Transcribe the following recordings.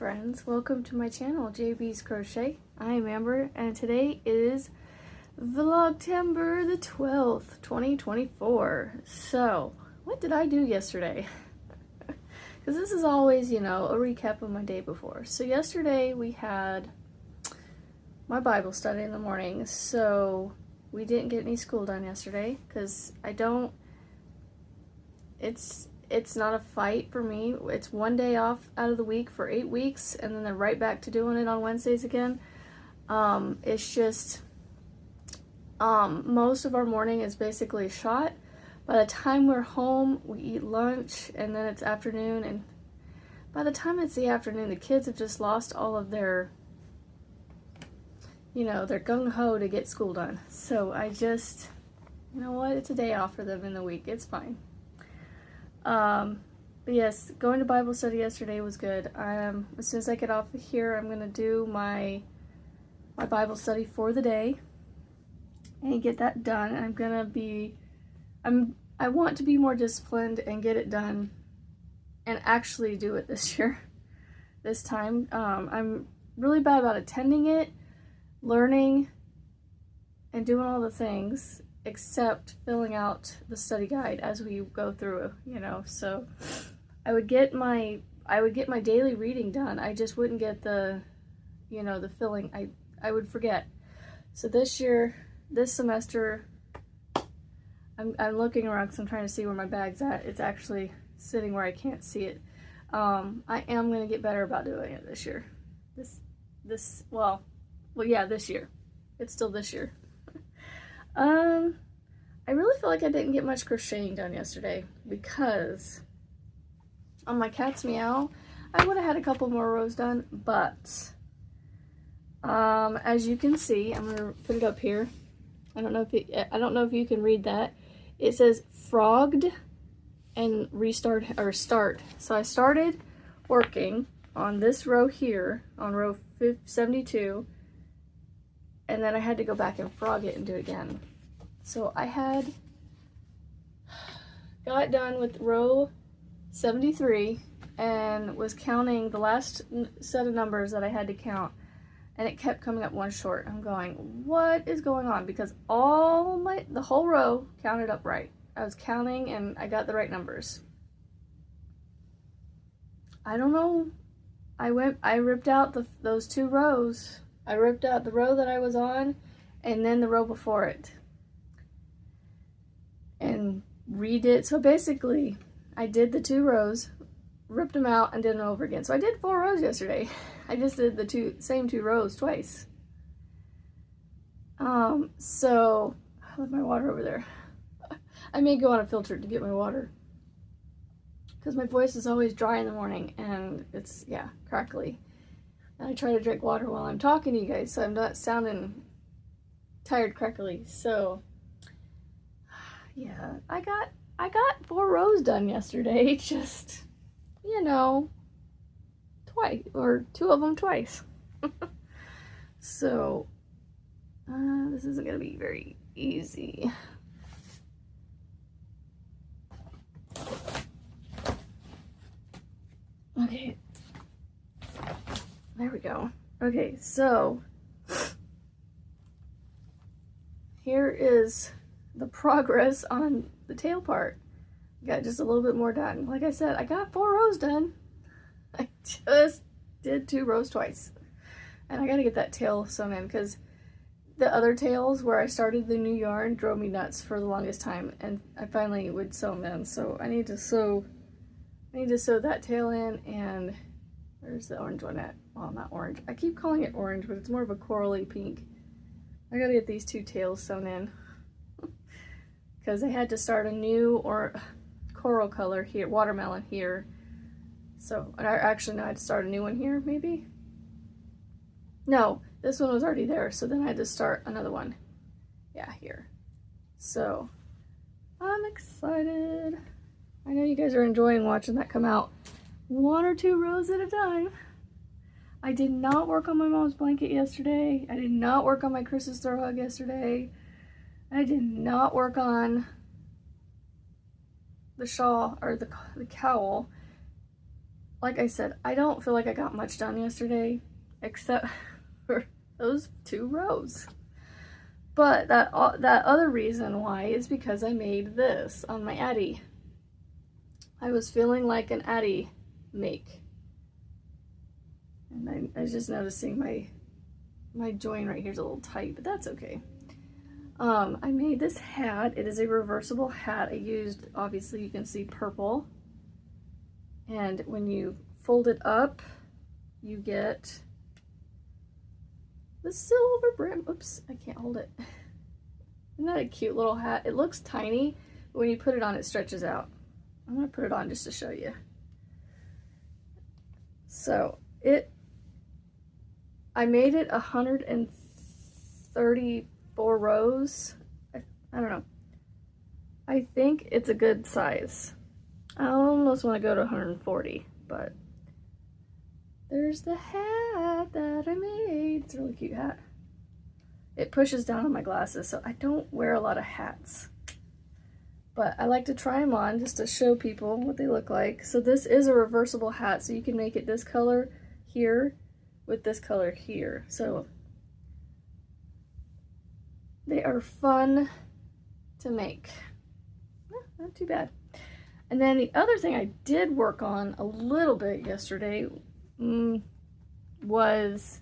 friends, welcome to my channel, JB's Crochet. I am Amber and today is Vlogtember the 12th, 2024. So, what did I do yesterday? Because this is always, a recap of my day before. So yesterday we had my Bible study in the morning, so we didn't get any school done yesterday because it's not a fight for me. It's one day off out of the week for 8 weeks, and then they're right back to doing it on Wednesdays again. It's just, most of our morning is basically a shot. By the time we're home, we eat lunch, and then it's afternoon, and by the time it's the afternoon, the kids have just lost all of their, their gung-ho to get school done. So I just, you know what, it's a day off for them in the week. It's fine. But yes, going to Bible study yesterday was good. As soon as I get off of here, I'm gonna do my Bible study for the day and get that done. I want to be more disciplined and get it done and actually do it this year, this time. I'm really bad about attending it, learning, and doing all the things, except filling out the study guide as we go through, so I would get my daily reading done. I just wouldn't get the filling. I would forget. So this semester, I'm looking around because I'm trying to see where my bag's at. It's actually sitting where I can't see it. I am going to get better about doing it this year. This year. It's still this year. I really feel like I didn't get much crocheting done yesterday because on my cat's meow, I would have had a couple more rows done, but as you can see, I'm gonna put it up here. I don't know if you can read that. It says frogged and restart or start. So I started working on this row here on row 72, and then I had to go back and frog it and do it again. So I got done with row 73 and was counting the last set of numbers that I had to count, and it kept coming up one short. I'm going, what is going on? Because the whole row counted up right. I was counting and I got the right numbers. I don't know. I ripped out those two rows. I ripped out the row that I was on and then the row before it and redid. So basically, I did the two rows, ripped them out, and did them over again. So I did 4 rows yesterday. I just did the same two rows twice. So I left my water over there. I may go on a filter to get my water because my voice is always dry in the morning and it's, crackly. And I try to drink water while I'm talking to you guys so I'm not sounding tired, crackly. So yeah, I got 4 rows done yesterday, just, twice, or 2 of them twice. So, this isn't going to be very easy. Okay. There we go. Okay, so, here is the progress on the tail part. Got just a little bit more done. Like I said, I got 4 rows done. I just did 2 rows twice. And I gotta get that tail sewn in because the other tails where I started the new yarn drove me nuts for the longest time, and I finally would sew them in. So I need to sew that tail in. And where's the orange one at? Well, not orange. I keep calling it orange, but it's more of a corally pink. I gotta get these 2 tails sewn in because I had to start a new coral color here, watermelon here. So, and I actually had to start a new one here, maybe? No, this one was already there, so then I had to start another one. Yeah, here. So, I'm excited. I know you guys are enjoying watching that come out 1 or 2 rows at a time. I did not work on my mom's blanket yesterday. I did not work on my Chris's throw hug yesterday. I did not work on the shawl or the cowl. like I said, I don't feel like I got much done yesterday, except for those 2 rows. But that other reason why is because I made this on my Addy. I was feeling like an Addy make. And I was just noticing my join right here is a little tight, but that's okay. I made this hat. It is a reversible hat. I used, obviously you can see purple. And when you fold it up, you get the silver brim. Oops, I can't hold it. Isn't that a cute little hat? It looks tiny, but when you put it on, it stretches out. I'm gonna put it on just to show you. So I made it 134 rows. I don't know. I think it's a good size. I almost want to go to 140, but there's the hat that I made. It's a really cute hat. It pushes down on my glasses, so I don't wear a lot of hats. But I like to try them on just to show people what they look like. So this is a reversible hat, so you can make it this color here with this color here. So they are fun to make. Not too bad. And then the other thing I did work on a little bit yesterday was,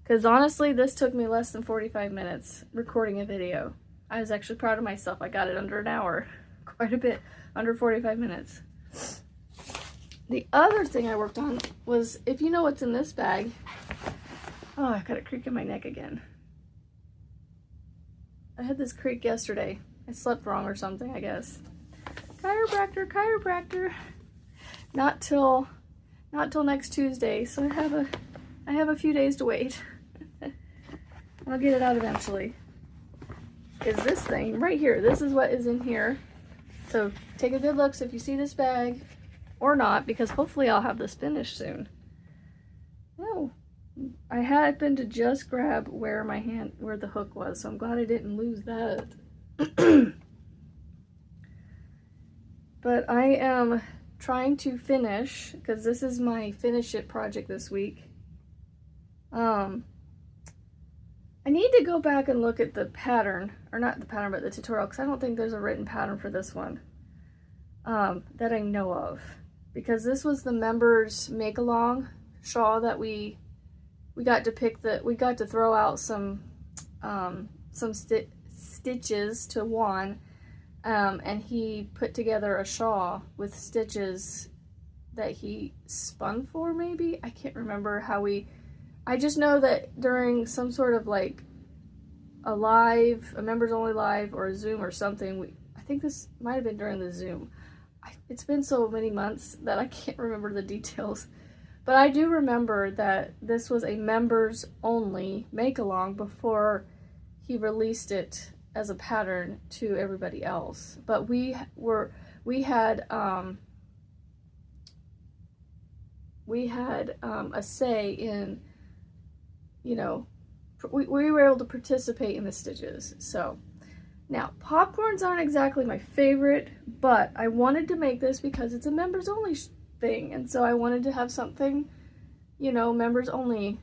because honestly this took me less than 45 minutes recording a video. I was actually proud of myself. I got it under an hour, quite a bit, under 45 minutes. The other thing I worked on was, if you know what's in this bag, oh, I got a creak in my neck again. I had this creak yesterday. I slept wrong or something, I guess. Chiropractor. Not till next Tuesday, so I have a few days to wait. I'll get it out eventually. Is this thing right here. This is what is in here. So take a good look. So if you see this bag, or not, because hopefully I'll have this finished soon. No, I happened to just grab where the hook was, so I'm glad I didn't lose that. But I am trying to finish, because this is my finish it project this week. I need to go back and look at the pattern, or not the pattern, but the tutorial, because I don't think there's a written pattern for this one that I know of. Because this was the members make-along shawl that we got to pick we got to throw out some stitches to Juan, and he put together a shawl with stitches that he spun for, maybe? I can't remember how I just know that during some sort of like a members only live or a Zoom or something, I think this might have been during the Zoom. It's been so many months that I can't remember the details. But I do remember that this was a members only make-along before he released it as a pattern to everybody else. But we had a say in, you know, we were able to participate in the stitches. So now popcorns aren't exactly my favorite, but I wanted to make this because it's a members only thing, and so I wanted to have something, you know, members only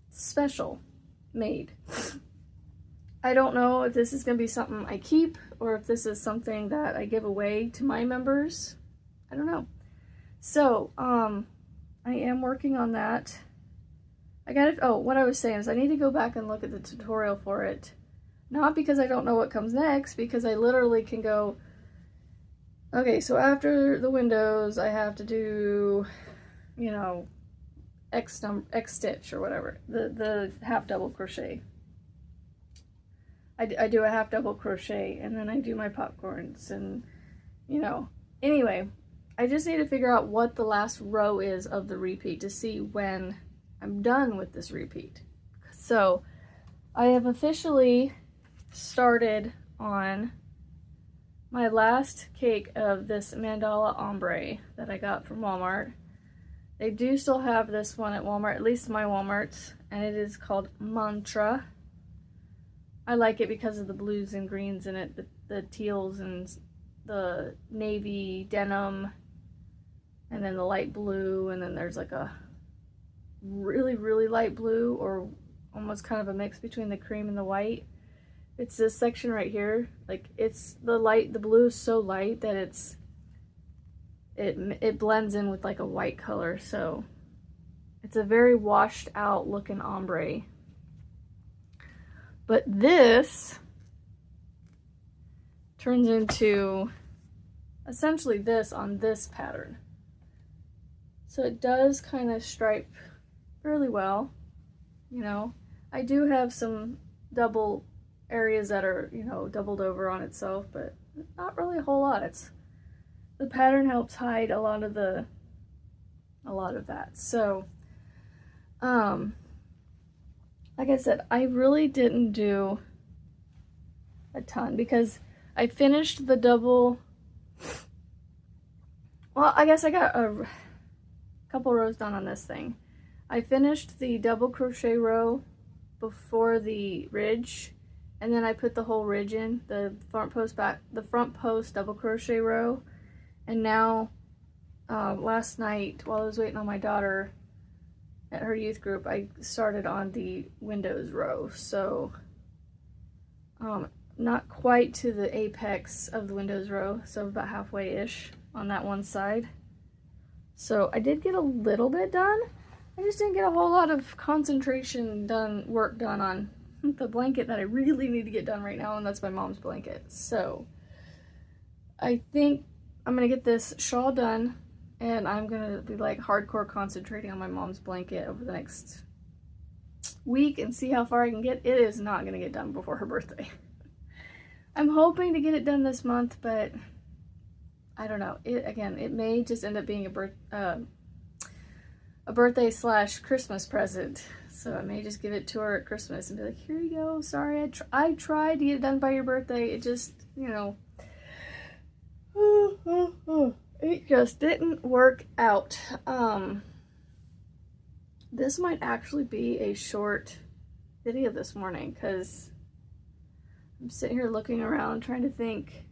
special made. I don't know if this is going to be something I keep or if this is something that I give away to my members. I don't know. So, I am working on that. What I was saying is I need to go back and look at the tutorial for it. Not because I don't know what comes next, because I literally can go, okay, so after the windows, I have to do, you know, X stitch or whatever, the half double crochet. I do a half double crochet, and then I do my popcorns, and, you know, anyway, I just need to figure out what the last row is of the repeat to see when I'm done with this repeat. So I have officially started on my last cake of this mandala ombre that I got from Walmart. They do still have this one at Walmart, at least my Walmarts, and it is called Mantra. I like it because of the blues and greens in it, the teals and the navy denim. and then the light blue, and then there's like a really, really light blue, or almost kind of a mix between the cream and the white. It's this section right here. Like, it's the blue is so light that it blends in with like a white color, so it's a very washed out looking ombre. But this turns into essentially this on this pattern. So it does kind of stripe really well, you know. I do have some double areas that are, you know, doubled over on itself, but not really a whole lot. The pattern helps hide a lot of that. So, like I said, I really didn't do a ton because I finished the double. Well, I guess I got a couple rows done on this thing. I finished the double crochet row before the ridge, and then I put the whole ridge in, the front post double crochet row. And now, last night, while I was waiting on my daughter at her youth group, I started on the windows row. So, not quite to the apex of the windows row, so about halfway-ish on that one side. So I did get a little bit done. I just didn't get a whole lot of work done on the blanket that I really need to get done right now, and that's my mom's blanket. So I think I'm gonna get this shawl done, and I'm gonna be like hardcore concentrating on my mom's blanket over the next week and see how far I can get. It is not gonna get done before her birthday. I'm hoping to get it done this month, but I don't know. It may just end up being a birthday / Christmas present. So I may just give it to her at Christmas and be like, here you go. Sorry, I tried to get it done by your birthday. It just, you know, it just didn't work out. This might actually be a short video this morning because I'm sitting here looking around trying to think.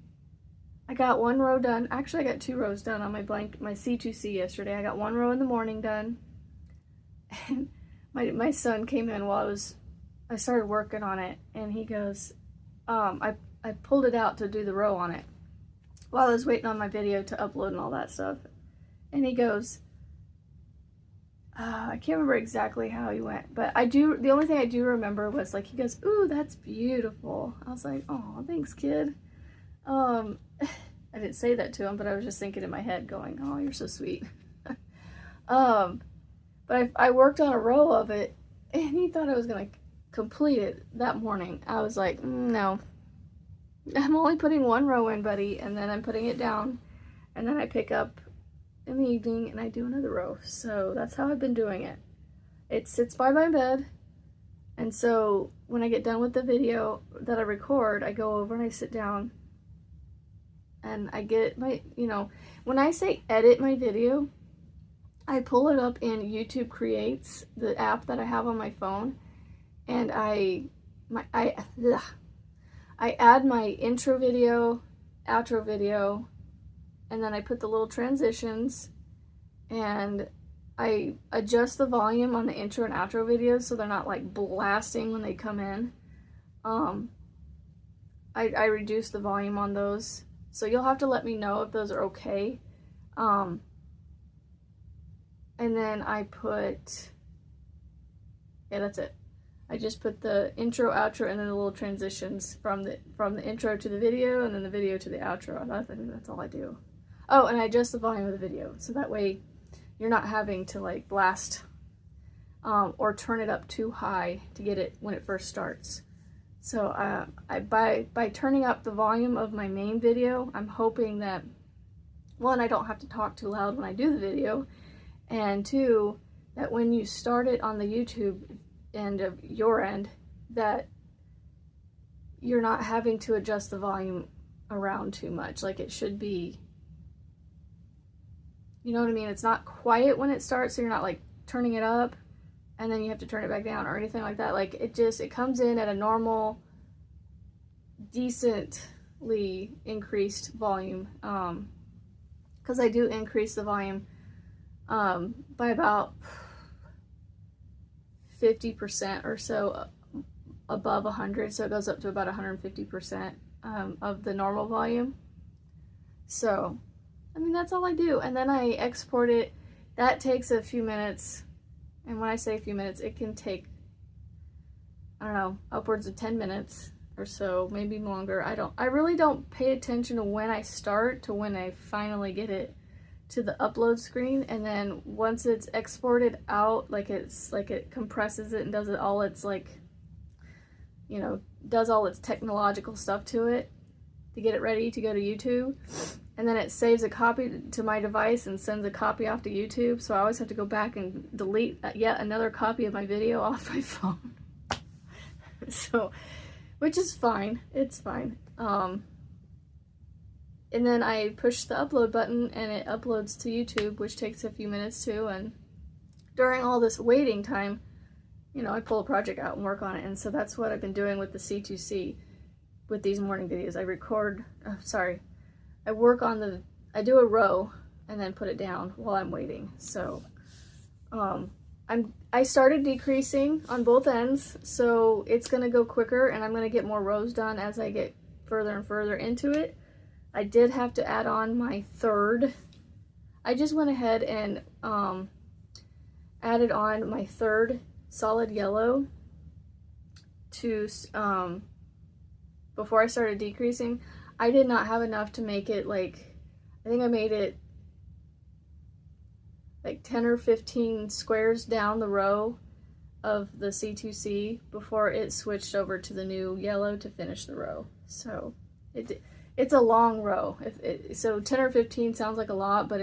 I got one row done. Actually, I got 2 rows done on my C2C yesterday. I got 1 row in the morning done. And my son came in while I started working on it, and he goes, I pulled it out to do the row on it while I was waiting on my video to upload and all that stuff. And he goes, I can't remember exactly how he went, but the only thing I do remember was like, he goes, ooh, that's beautiful. I was like, oh, thanks, kid. I didn't say that to him, but I was just thinking in my head going, oh, you're so sweet. But I worked on a row of it, and he thought I was going to complete it that morning. I was like, no, I'm only putting 1 row in, buddy, and then I'm putting it down, and then I pick up in the evening and I do another row. So that's how I've been doing it. It sits by my bed, and so when I get done with the video that I record, I go over and I sit down and I get my, you know, when I say edit my video, I pull it up in YouTube Creates, the app that I have on my phone, and I add my intro video, outro video, and then I put the little transitions, and I adjust the volume on the intro and outro videos so they're not like blasting when they come in. I reduce the volume on those, so you'll have to let me know if those are okay. And then I put, yeah, that's it. I just put the intro, outro, and then the little transitions from the intro to the video, and then the video to the outro. That's all I do. Oh, and I adjust the volume of the video, so that way you're not having to like blast or turn it up too high to get it when it first starts. So by turning up the volume of my main video, I'm hoping that, one, I don't have to talk too loud when I do the video, and 2, that when you start it on the YouTube end of your end, that you're not having to adjust the volume around too much. Like, it should be, you know what I mean? It's not quiet when it starts, so you're not like turning it up and then you have to turn it back down or anything like that. Like, it comes in at a normal, decently increased volume. Because I do increase the volume by about 50% or so above 100, so it goes up to about 150% of the normal volume. So, I mean, that's all I do. And then I export it. That takes a few minutes. And when I say a few minutes, it can take, I don't know, upwards of 10 minutes or so, maybe longer. I really don't pay attention to when I start to when I finally get it to the upload screen. And then once it's exported out, like it compresses it and does it all its, like, you know, does all its technological stuff to it to get it ready to go to YouTube. And then it saves a copy to my device and sends a copy off to YouTube. So I always have to go back and delete yet another copy of my video off my phone. So, which is fine. It's fine. And then I push the upload button and it uploads to YouTube, which takes a few minutes too. And during all this waiting time, you know, I pull a project out and work on it. And so that's what I've been doing with the C2C with these morning videos. I record, I work on I do a row and then put it down while I'm waiting. So, I started decreasing on both ends, so it's gonna go quicker and I'm gonna get more rows done as I get further and further into it. I did have to add on my third. I just went ahead and added on my third solid yellow to before I started decreasing. I did not have enough to make it, like, I think I made it like 10 or 15 squares down the row of the C2C before it switched over to the new yellow to finish the row. So it's a long row. So 10 or 15 sounds like a lot, but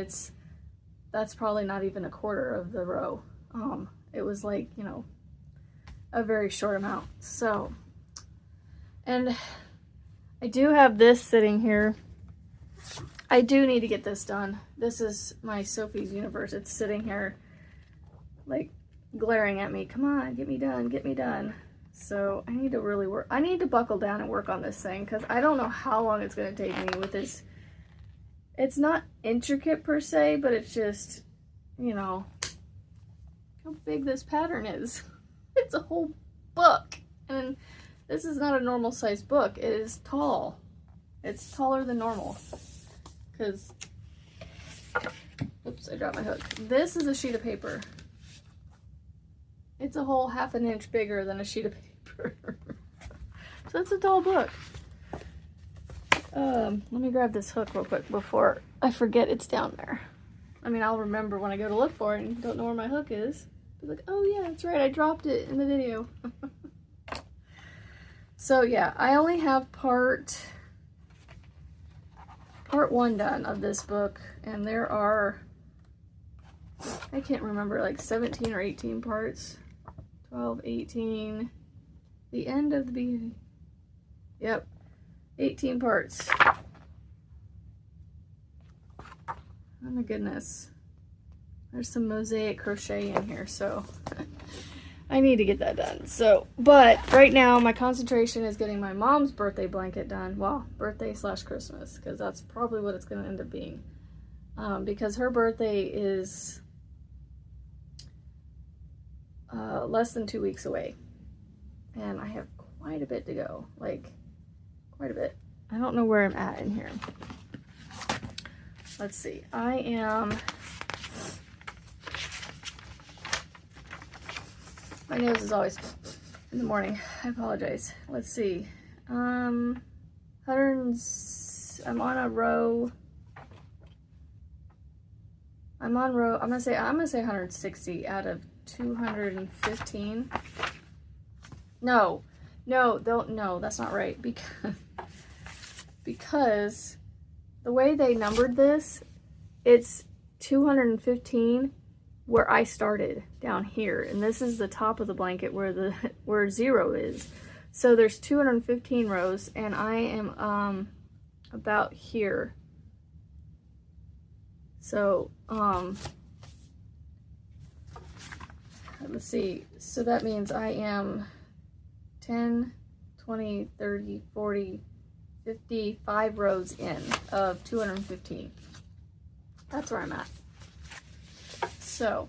that's probably not even a quarter of the row. It was like, you know, a very short amount. So, and I do have this sitting here. I do need to get this done. This is my Sophie's Universe. It's sitting here, like, glaring at me. Come on, get me done, get me done. So I need to really work. I need to buckle down and work on this thing because I don't know how long it's going to take me with this. It's not intricate per se, but it's just, you know, how big this pattern is. It's a whole book. And this is not a normal size book. It is tall. It's taller than normal. Because, oops, I dropped my hook. This is a sheet of paper. It's a whole ½ an inch bigger than a sheet of paper. So it's a tall book. Let me grab this hook real quick before I forget it's down there. I mean, I'll remember when I go to look for it and don't know where my hook is. Be like, oh yeah, that's right, I dropped it in the video. So yeah, I only have part 1 done of this book, and there are, I can't remember, like 17 or 18 parts. 12, 18, the end of the beginning. Yep, 18 parts. Oh my goodness. There's some mosaic crochet in here, so I need to get that done. So, but right now my concentration is getting my mom's birthday blanket done. Well, birthday / Christmas, because that's probably what it's going to end up being. Because her birthday is less than 2 weeks away. And I have quite a bit to go. Like, quite a bit. I don't know where I'm at in here. Let's see. I am... My nose is always in the morning. I apologize. Let's see. I'm on a row. I'm gonna say 160 out of 215. No, that's not right, because the way they numbered this, it's 215 where I started down here, and this is the top of the blanket where 0 is. So there's 215 rows, and I am about here. So let's see. So that means I am 10, 20, 30, 40, 55 rows in of 215. That's where I'm at. So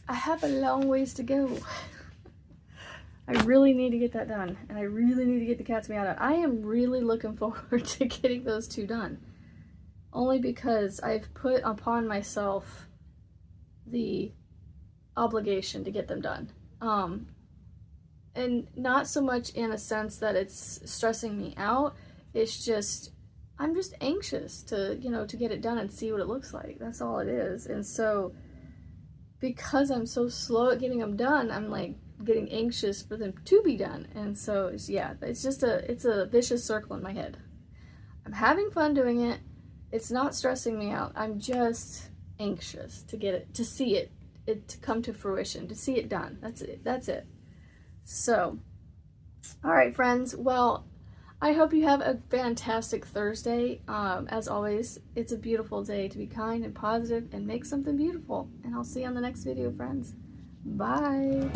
I have a long ways to go. I really need to get that done, and I really need to get the cat's meow done. I am really looking forward to getting those two done, only because I've put upon myself the obligation to get them done. And not so much in a sense that it's stressing me out. It's just, I'm just anxious to, you know, to get it done and see what it looks like. That's all it is. And so, because I'm so slow at getting them done, I'm like getting anxious for them to be done. And so, yeah, it's just it's a vicious circle in my head. I'm having fun doing it. It's not stressing me out. I'm just anxious to get it, to see it to come to fruition, to see it done. That's it. That's it. So, all right, friends. Well, I hope you have a fantastic Thursday. As always, it's a beautiful day to be kind and positive and make something beautiful. And I'll see you on the next video, friends. Bye.